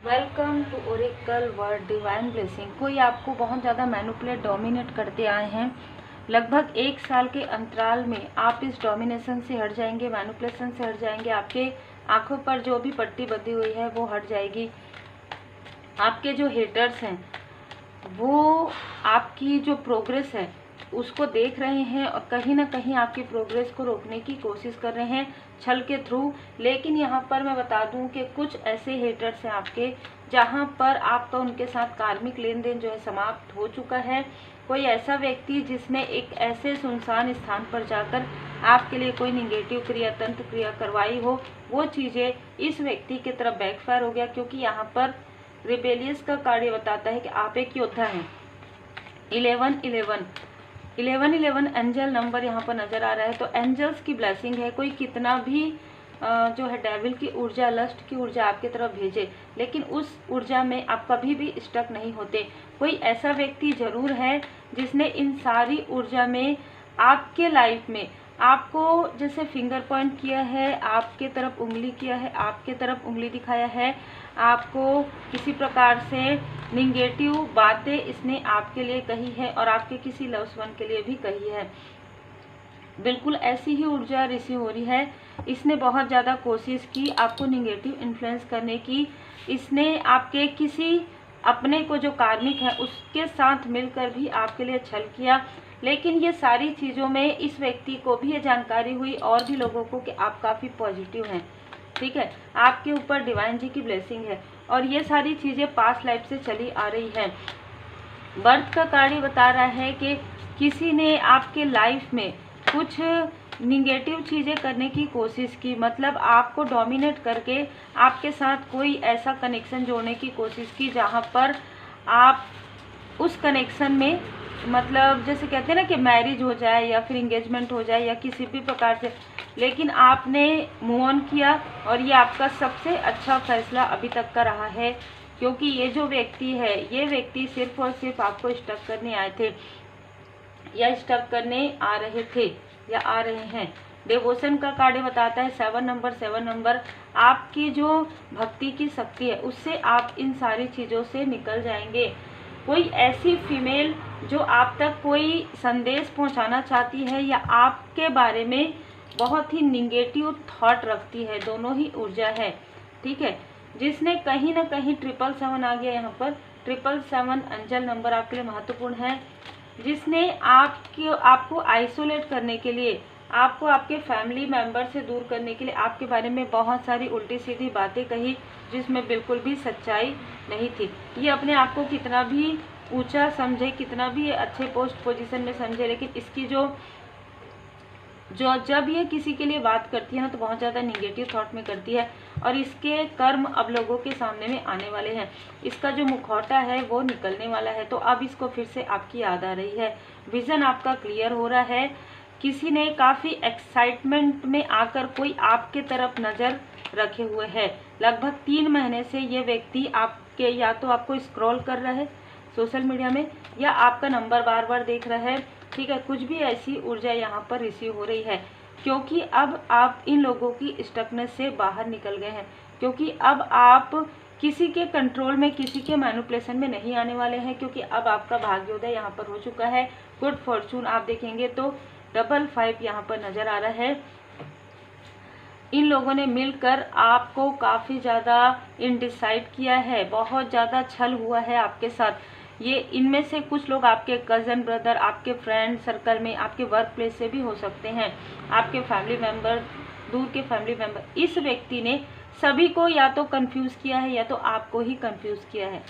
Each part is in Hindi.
Welcome to Oracle word divine blessing. कोई आपको बहुत ज़्यादा मैनिपुलेट डोमिनेट करते आए हैं। लगभग 1 साल के अंतराल में आप इस डोमिनेशन से हट जाएंगे, मैनिपुलेशन से हट जाएंगे। आपके आंखों पर जो भी पट्टी बंधी हुई है वो हट जाएगी। आपके जो हेटर्स हैं वो आपकी जो प्रोग्रेस है उसको देख रहे हैं और कहीं ना कहीं आपकी प्रोग्रेस को रोकने की कोशिश कर रहे हैं छल के थ्रू। लेकिन यहाँ पर मैं बता दूं कि कुछ ऐसे हेटर्स हैं आपके जहाँ पर आपका उनके साथ कार्मिक लेन देन जो है समाप्त हो चुका है। कोई ऐसा व्यक्ति जिसने एक ऐसे सुनसान स्थान पर जाकर आपके लिए कोई निगेटिव क्रिया, तंत्र क्रिया करवाई हो, वो चीज़ें इस व्यक्ति की तरफ बैकफायर हो गया। क्योंकि यहाँ पर रिबेलियस का कार्य बताता है कि आप एक योद्धा हैं। 1111 एंजल नंबर यहाँ पर नजर आ रहा है। तो एंजल्स की ब्लेसिंग है। कोई कितना भी जो है डेविल की ऊर्जा, लस्ट की ऊर्जा आपकी तरफ भेजे, लेकिन उस ऊर्जा में आप कभी भी स्टक नहीं होते। कोई ऐसा व्यक्ति जरूर है जिसने इन सारी ऊर्जा में आपके लाइफ में आपको जैसे फिंगर पॉइंट किया है, आपके तरफ उंगली किया है, आपके तरफ उंगली दिखाया है, आपको किसी प्रकार से निगेटिव बातें इसने आपके लिए कही है और आपके किसी लव्ड वन के लिए भी कही है। बिल्कुल ऐसी ही ऊर्जा रिसीव हो रही है। इसने बहुत ज़्यादा कोशिश की आपको निगेटिव इन्फ्लुएंस करने की। इसने आपके किसी अपने को जो कार्मिक है उसके साथ मिलकर भी आपके लिए छल किया। लेकिन ये सारी चीज़ों में इस व्यक्ति को भी ये जानकारी हुई और भी लोगों को कि आप काफ़ी पॉजिटिव हैं, ठीक है, आपके ऊपर डिवाइन जी की ब्लेसिंग है और ये सारी चीज़ें पास्ट लाइफ से चली आ रही है। बर्थ का कार्य बता रहा है कि किसी ने आपके लाइफ में कुछ निगेटिव चीज़ें करने की कोशिश की, मतलब आपको डोमिनेट करके आपके साथ कोई ऐसा कनेक्शन जोड़ने की कोशिश की जहाँ पर आप उस कनेक्शन में, मतलब जैसे कहते हैं ना कि मैरिज हो जाए या फिर इंगेजमेंट हो जाए या किसी भी प्रकार से, लेकिन आपने मूव ऑन किया और ये आपका सबसे अच्छा फैसला अभी तक का रहा है। क्योंकि ये जो व्यक्ति है, ये व्यक्ति सिर्फ और सिर्फ आपको स्टक करने आए थे या स्टक करने आ रहे थे या आ रहे हैं। डिवोशन का कार्ड बताता है 7 नंबर आपकी जो भक्ति की शक्ति है उससे आप इन सारी चीज़ों से निकल जाएंगे। कोई ऐसी फीमेल जो आप तक कोई संदेश पहुंचाना चाहती है या आपके बारे में बहुत ही निगेटिव थॉट रखती है, दोनों ही ऊर्जा है, ठीक है, जिसने कहीं ना कहीं 777 आ गया यहाँ पर। 777 अंजल नंबर आपके लिए महत्वपूर्ण है। जिसने आपको आइसोलेट करने के लिए, आपको आपके फैमिली मेंबर से दूर करने के लिए आपके बारे में बहुत सारी उल्टी सीधी बातें कही जिसमें बिल्कुल भी सच्चाई नहीं थी। ये अपने आप को कितना भी ऊंचा समझे, कितना भी अच्छे पोस्ट पोजीशन में समझे, लेकिन इसकी जो जब ये किसी के लिए बात करती है ना तो बहुत ज़्यादा निगेटिव थॉट में करती है और इसके कर्म अब लोगों के सामने में आने वाले हैं। इसका जो मुखौटा है वो निकलने वाला है। तो अब इसको फिर से आपकी याद आ रही है। विजन आपका क्लियर हो रहा है। किसी ने काफ़ी एक्साइटमेंट में आकर कोई आपके तरफ नज़र रखे हुए है। लगभग 3 महीने से ये व्यक्ति आपके या तो आपको स्क्रॉल कर रहा है सोशल मीडिया में या आपका नंबर बार बार देख रहा है, ठीक है, कुछ भी ऐसी ऊर्जा यहाँ पर रिसीव हो रही है। क्योंकि अब आप इन लोगों की स्टकनेस से बाहर निकल गए हैं। क्योंकि अब आप किसी के कंट्रोल में, किसी के मैनिपुलेशन में नहीं आने वाले हैं। क्योंकि अब आपका भाग्योदय यहाँ पर हो चुका है। गुड फॉर्चून आप देखेंगे तो 55 यहाँ पर नजर आ रहा है। इन लोगों ने मिलकर आपको काफ़ी ज़्यादा इनडिसाइड किया है, बहुत ज़्यादा छल हुआ है आपके साथ। ये इनमें से कुछ लोग आपके कज़न ब्रदर, आपके फ्रेंड सर्कल में, आपके वर्क प्लेस से भी हो सकते हैं, आपके फैमिली मेंबर, दूर के फैमिली मेंबर। इस व्यक्ति ने सभी को या तो कंफ्यूज किया है या तो आपको ही कंफ्यूज किया है,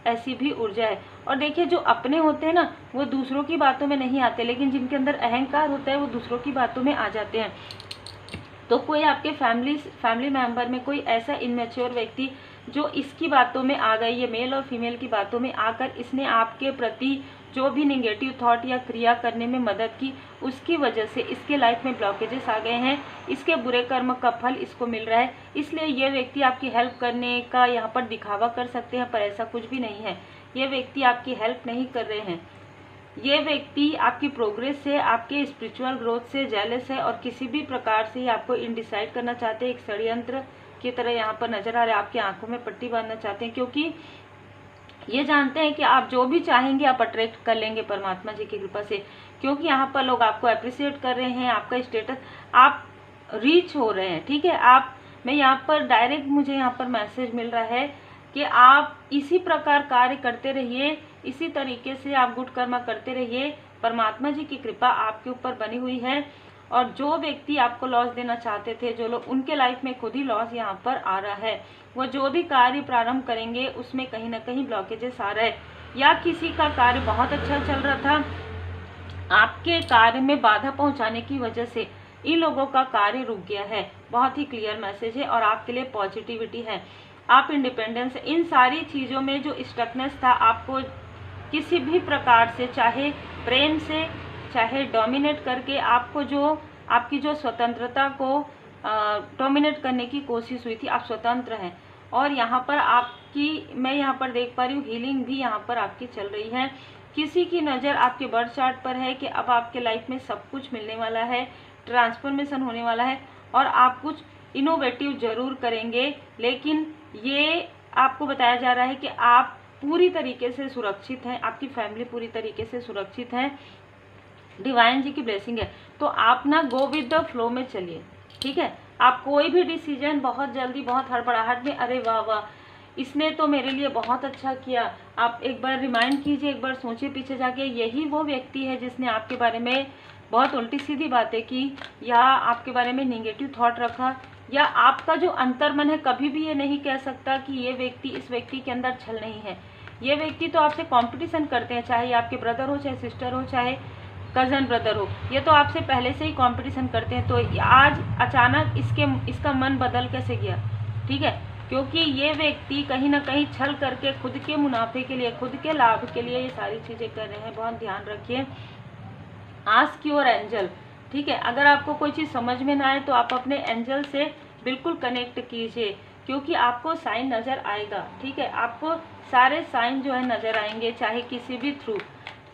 ऐसी भी ऊर्जा है। और देखिए जो अपने होते हैं ना वो दूसरों की बातों में नहीं आते, लेकिन जिनके अंदर अहंकार होता है वो दूसरों की बातों में आ जाते हैं। तो कोई आपके फैमिली मेंबर में कोई ऐसा इनमेच्योर व्यक्ति जो इसकी बातों में आ गई, ये मेल और फीमेल की बातों में आकर इसने आपके प्रति जो भी निगेटिव थॉट या क्रिया करने में मदद की, उसकी वजह से इसके लाइफ में ब्लॉकेजेस आ गए हैं। इसके बुरे कर्म का फल इसको मिल रहा है। इसलिए ये व्यक्ति आपकी हेल्प करने का यहाँ पर दिखावा कर सकते हैं, पर ऐसा कुछ भी नहीं है। ये व्यक्ति आपकी हेल्प नहीं कर रहे हैं। ये व्यक्ति आपकी प्रोग्रेस से, आपके स्पिरिचुअल ग्रोथ से जेलस है और किसी भी प्रकार से आपको इनडिसाइड करना चाहते हैं, एक षड्यंत्र की तरह यहाँ पर नजर आ रहा है, आपकी आंखों में पट्टी बांधना चाहते हैं, क्योंकि ये जानते हैं कि आप जो भी चाहेंगे आप अट्रैक्ट कर लेंगे परमात्मा जी की कृपा से, क्योंकि यहाँ पर लोग आपको अप्रिशिएट कर रहे हैं, आपका स्टेटस, आप रीच हो रहे हैं। ठीक है, आप, मैं यहाँ पर डायरेक्ट मुझे यहाँ पर मैसेज मिल रहा है कि आप इसी प्रकार कार्य करते रहिए, इसी तरीके से आप गुड कर्मा करते रहिए, परमात्मा जी की कृपा आपके ऊपर बनी हुई है। और जो व्यक्ति आपको लॉस देना चाहते थे, जो लोग, उनके लाइफ में खुद ही लॉस यहाँ पर आ रहा है। वो जो भी कार्य प्रारंभ करेंगे उसमें कहीं ना कहीं ब्लॉकेजेस आ रहा है, या किसी का कार्य बहुत अच्छा चल रहा था, आपके कार्य में बाधा पहुंचाने की वजह से इन लोगों का कार्य रुक गया है। बहुत ही क्लियर मैसेज है और आपके लिए पॉजिटिविटी है, आप इंडिपेंडेंस, इन सारी चीज़ों में जो स्टकनेस था, आपको किसी भी प्रकार से, चाहे प्रेम से, चाहे डोमिनेट करके, आपको जो आपकी जो स्वतंत्रता को डोमिनेट करने की कोशिश हुई थी, आप स्वतंत्र हैं। और यहाँ पर आपकी, मैं यहाँ पर देख पा रही हूँ, हीलिंग भी यहाँ पर आपकी चल रही है। किसी की नज़र आपके बर्थ चार्ट पर है कि अब आपके लाइफ में सब कुछ मिलने वाला है, ट्रांसफॉर्मेशन होने वाला है, और आप कुछ इनोवेटिव जरूर करेंगे। लेकिन ये आपको बताया जा रहा है कि आप पूरी तरीके से सुरक्षित हैं, आपकी फैमिली पूरी तरीके से सुरक्षित है, डिवाइन जी की ब्लेसिंग है। तो आप ना गो विद द फ्लो में चलिए। ठीक है, आप कोई भी डिसीजन बहुत जल्दी, बहुत हड़बड़ाहट में, अरे वाह वाह इसने तो मेरे लिए बहुत अच्छा किया, आप एक बार रिमाइंड कीजिए, एक बार सोचिए पीछे जाके, यही वो व्यक्ति है जिसने आपके बारे में बहुत उल्टी सीधी बातें की, या आपके बारे में नेगेटिव थॉट रखा, या आपका जो अंतर्मन है कभी भी ये नहीं कह सकता कि ये व्यक्ति, इस व्यक्ति के अंदर छल नहीं है। ये व्यक्ति तो आपसे कंपटीशन करते हैं, चाहे आपके ब्रदर हो, चाहे सिस्टर हो, चाहे कजन ब्रदर हो, ये तो आपसे पहले से ही कंपटीशन करते हैं। तो आज अचानक इसका मन बदल कैसे गया? ठीक है, क्योंकि ये व्यक्ति कहीं ना कहीं छल करके खुद के मुनाफे के लिए, खुद के लाभ के लिए ये सारी चीज़ें कर रहे हैं। बहुत ध्यान रखिए। Ask your angel. ठीक है, अगर आपको कोई चीज़ समझ में ना आए तो आप अपने एंजल से बिल्कुल कनेक्ट कीजिए, क्योंकि आपको साइन नज़र आएगा। ठीक है, आपको सारे साइन जो है नज़र आएंगे, चाहे किसी भी थ्रू।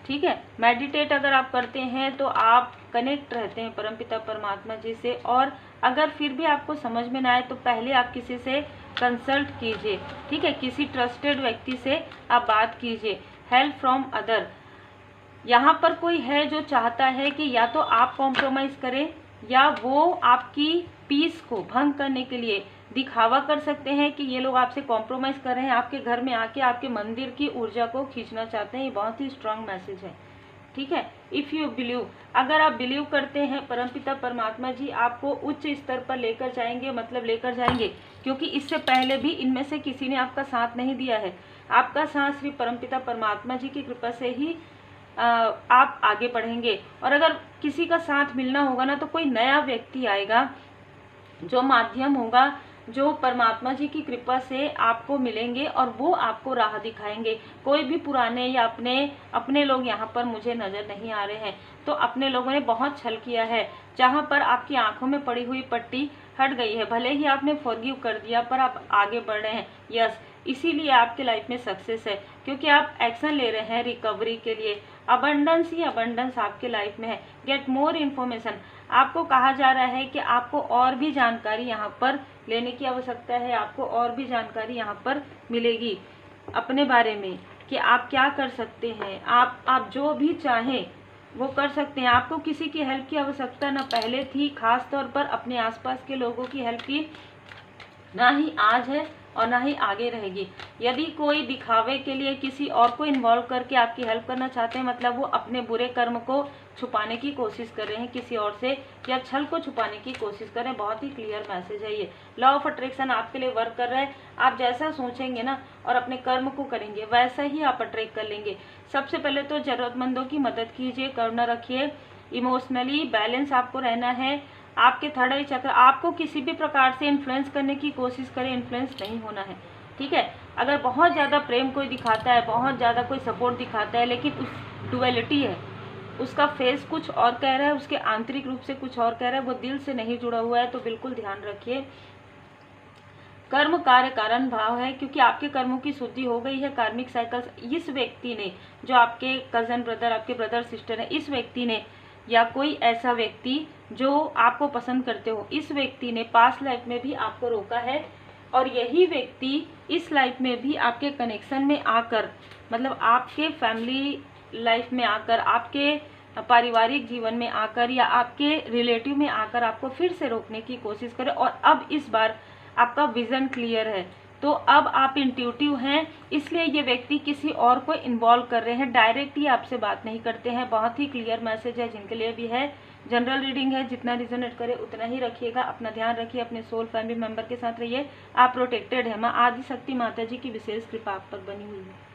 ठीक है, मेडिटेट अगर आप करते हैं तो आप कनेक्ट रहते हैं परमपिता परमात्मा जी से। और अगर फिर भी आपको समझ में ना आए तो पहले आप किसी से कंसल्ट कीजिए। ठीक है, किसी ट्रस्टेड व्यक्ति से आप बात कीजिए। हेल्प फ्रॉम अदर, यहाँ पर कोई है जो चाहता है कि या तो आप कॉम्प्रोमाइज़ करें, या वो आपकी पीस को भंग करने के लिए दिखावा कर सकते हैं कि ये लोग आपसे कॉम्प्रोमाइज़ कर रहे हैं, आपके घर में आके आपके मंदिर की ऊर्जा को खींचना चाहते हैं। ये बहुत ही स्ट्रांग मैसेज है। ठीक है, इफ़ यू बिलीव, अगर आप बिलीव करते हैं परमपिता परमात्मा जी आपको उच्च स्तर पर लेकर जाएंगे, मतलब लेकर जाएंगे, क्योंकि इससे पहले भी इनमें से किसी ने आपका साथ नहीं दिया है। आपका साथ सिर्फ परमपिता परमात्मा जी की कृपा से ही आप आगे बढ़ेंगे। और अगर किसी का साथ मिलना होगा ना, तो कोई नया व्यक्ति आएगा जो माध्यम होगा, जो परमात्मा जी की कृपा से आपको मिलेंगे और वो आपको राह दिखाएंगे। कोई भी पुराने या अपने लोग यहाँ पर मुझे नज़र नहीं आ रहे हैं। तो अपने लोगों ने बहुत छल किया है, जहाँ पर आपकी आंखों में पड़ी हुई पट्टी हट गई है। भले ही आपने फॉरगिव कर दिया, पर आप आगे बढ़ रहे हैं। यस, इसीलिए आपके लाइफ में सक्सेस है, क्योंकि आप एक्शन ले रहे हैं रिकवरी के लिए। अबंडेंस ही अबंडेंस आपके लाइफ में है। गेट मोर इन्फॉर्मेशन, आपको कहा जा रहा है कि आपको और भी जानकारी यहाँ पर लेने की आवश्यकता है। आपको और भी जानकारी यहाँ पर मिलेगी अपने बारे में, कि आप क्या कर सकते हैं। आप जो भी चाहें वो कर सकते हैं। आपको किसी की हेल्प की आवश्यकता ना पहले थी, खास तौर पर अपने आसपास के लोगों की हेल्प की, ना ही आज है और ना ही आगे रहेगी। यदि कोई दिखावे के लिए किसी और को इन्वॉल्व करके आपकी हेल्प करना चाहते हैं, मतलब वो अपने बुरे कर्म को छुपाने की कोशिश कर रहे हैं किसी और से, या छल को छुपाने की कोशिश कर रहे हैं। बहुत ही क्लियर मैसेज है ये। लॉ ऑफ अट्रैक्शन आपके लिए वर्क कर रहा है। आप जैसा सोचेंगे ना और अपने कर्म को करेंगे, वैसा ही आप अट्रैक्ट कर लेंगे। सबसे पहले तो जरूरतमंदों की मदद कीजिए, करुणा रखिए, इमोशनली बैलेंस आपको रहना है। आपके थर्ड आई चक्र, आपको किसी भी प्रकार से इन्फ्लुएंस करने की कोशिश करें, इन्फ्लुएंस नहीं होना है। ठीक है, अगर बहुत ज़्यादा प्रेम कोई दिखाता है, बहुत ज़्यादा कोई सपोर्ट दिखाता है, लेकिन उस डुअलिटी है, उसका फेस कुछ और कह रहा है, उसके आंतरिक रूप से कुछ और कह रहा है, वो दिल से नहीं जुड़ा हुआ है, तो बिल्कुल ध्यान रखिए। कर्म कार्य कारण भाव है, क्योंकि आपके कर्मों की शुद्धि हो गई है। कार्मिक साइकिल्स, इस व्यक्ति ने, जो आपके कजन ब्रदर, आपके ब्रदर सिस्टर है, इस व्यक्ति ने, या कोई ऐसा व्यक्ति जो आपको पसंद करते हो, इस व्यक्ति ने पास्ट लाइफ में भी आपको रोका है, और यही व्यक्ति इस लाइफ में भी आपके कनेक्शन में आकर, मतलब आपके फैमिली लाइफ में आकर, आपके पारिवारिक जीवन में आकर या आपके रिलेटिव में आकर आपको फिर से रोकने की कोशिश करे। और अब इस बार आपका विजन क्लियर है, तो अब आप इंट्यूटिव हैं, इसलिए ये व्यक्ति किसी और को इन्वॉल्व कर रहे हैं, डायरेक्टली आपसे बात नहीं करते हैं। बहुत ही क्लियर मैसेज है जिनके लिए भी है। जनरल रीडिंग है, जितना रिजोनेट करे उतना ही रखिएगा। अपना ध्यान रखिए, अपने सोल फैमिली मेंबर के साथ रहिए। आप प्रोटेक्टेड है। माँ आदिशक्ति माता जी की विशेष कृपा आप पर बनी हुई है।